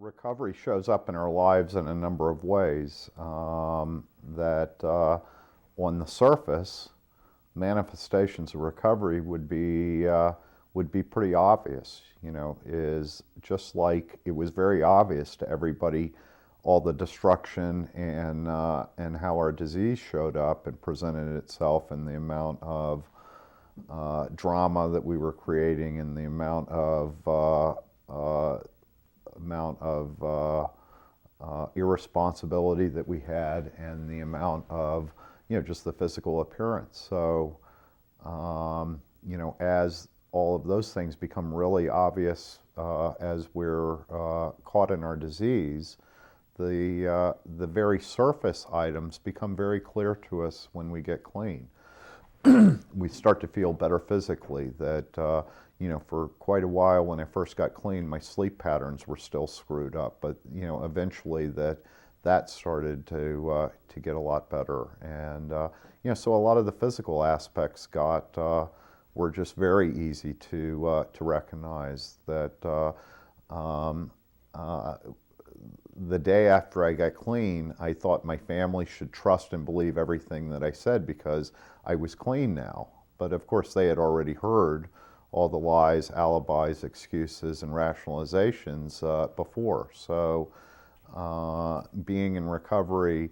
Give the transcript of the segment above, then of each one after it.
Recovery shows up in our lives in a number of ways that on the surface, manifestations of recovery would be pretty obvious. Is just like it was very obvious to everybody, all the destruction and how our disease showed up and presented itself, and the amount of drama that we were creating, and the amount of irresponsibility that we had, and the amount of just the physical appearance. So as all of those things become really obvious as we're caught in our disease, the very surface items become very clear to us when we get clean. We start to feel better physically. That for quite a while when I first got clean, my sleep patterns were still screwed up, but eventually that started to get a lot better, and so a lot of the physical aspects were just very easy to recognize. That the day after I got clean, I thought my family should trust and believe everything that I said because I was clean now. But of course, they had already heard all the lies, alibis, excuses, and rationalizations before. So being in recovery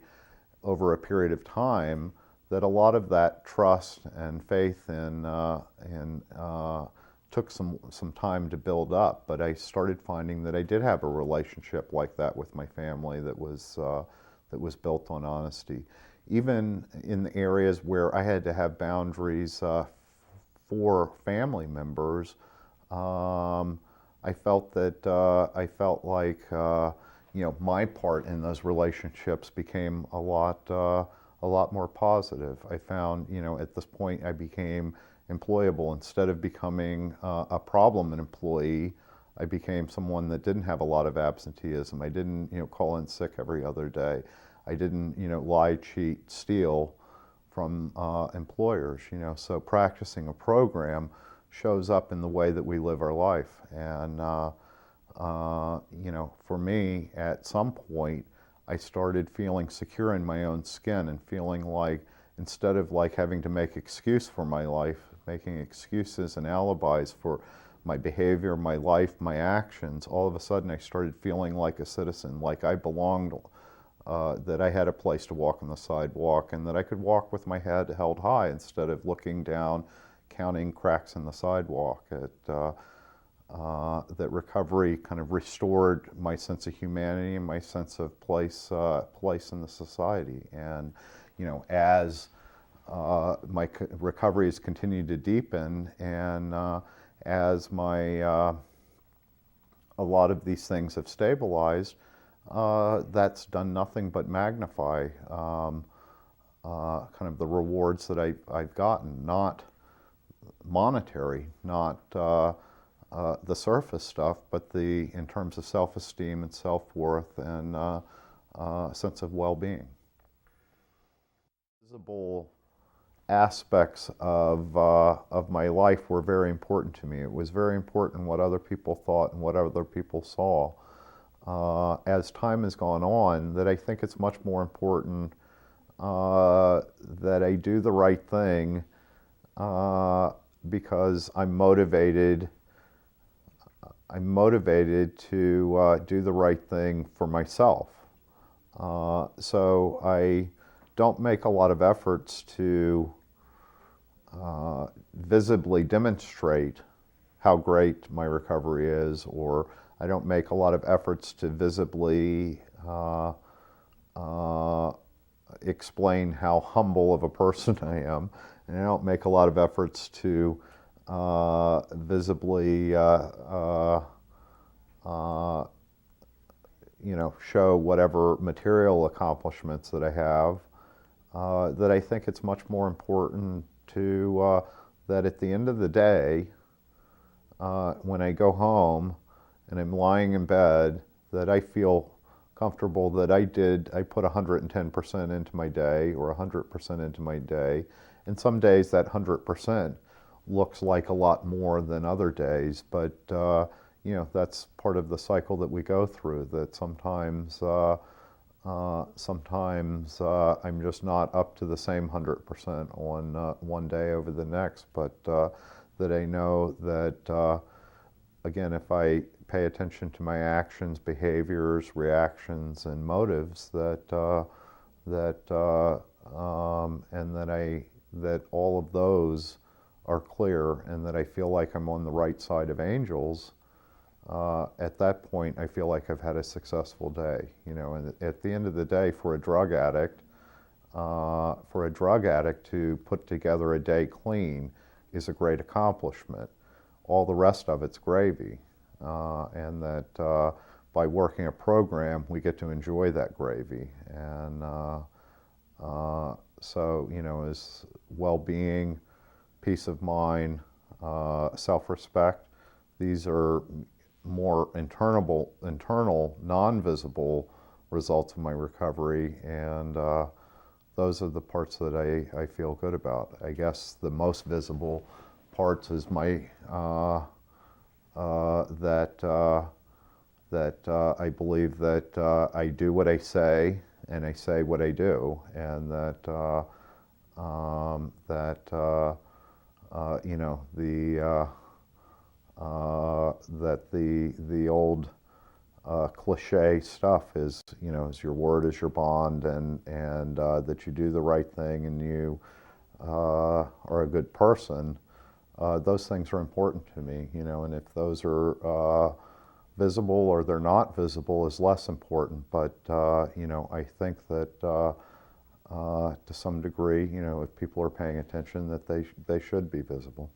over a period of time, that a lot of that trust and faith took some time to build up, but I started finding that I did have a relationship like that with my family that was built on honesty. Even in the areas where I had to have boundaries for family members, I felt like my part in those relationships became a lot more positive. I found at this point I became employable. Instead of becoming a problem employee, I became someone that didn't have a lot of absenteeism. I didn't call in sick every other day. I didn't lie, cheat, steal from employers. So practicing a program shows up in the way that we live our life. And for me, at some point, I started feeling secure in my own skin and feeling like, instead of like having to make excuse for my life, making excuses and alibis for my behavior, my life, my actions, all of a sudden I started feeling like a citizen, like I belonged, that I had a place to walk on the sidewalk, and that I could walk with my head held high instead of looking down, counting cracks in the sidewalk. That recovery kind of restored my sense of humanity and my sense of place in the society. And as my recovery has continued to deepen, and as a lot of these things have stabilized, that's done nothing but magnify kind of the rewards that I've gotten, not monetary, not the surface stuff, but in terms of self-esteem and self-worth and sense of well-being. Visible aspects of my life were very important to me. It was very important what other people thought and what other people saw. As time has gone on, that I think it's much more important that I do the right thing because I'm motivated to do the right thing for myself. So I don't make a lot of efforts to visibly demonstrate how great my recovery is, or I don't make a lot of efforts to visibly explain how humble of a person I am, and I don't make a lot of efforts to visibly show whatever material accomplishments that I have. That I think it's much more important to that at the end of the day, when I go home and I'm lying in bed, that I feel comfortable that I put 110% into my day, or 100% into my day. And some days that 100% looks like a lot more than other days, but that's part of the cycle that we go through, that sometimes I'm just not up to the same 100% on one day over the next, but that I know that, again, if I pay attention to my actions, behaviors, reactions, and motives, and that all of those are clear, and that I feel like I'm on the right side of angels, at that point, I feel like I've had a successful day. And at the end of the day, for a drug addict to put together a day clean is a great accomplishment. All the rest of it's gravy, and that by working a program, we get to enjoy that gravy. And so, as well-being, peace of mind, self-respect, these are more internal, non-visible results of my recovery, and those are the parts that I feel good about. I guess the most visible parts is my that I believe that I do what I say and I say what I do, and that that the old cliche stuff is, is your word is your bond, and that you do the right thing, and you are a good person. Those things are important to me, and if those are visible or they're not visible is less important. But I think that to some degree, if people are paying attention, that they should be visible.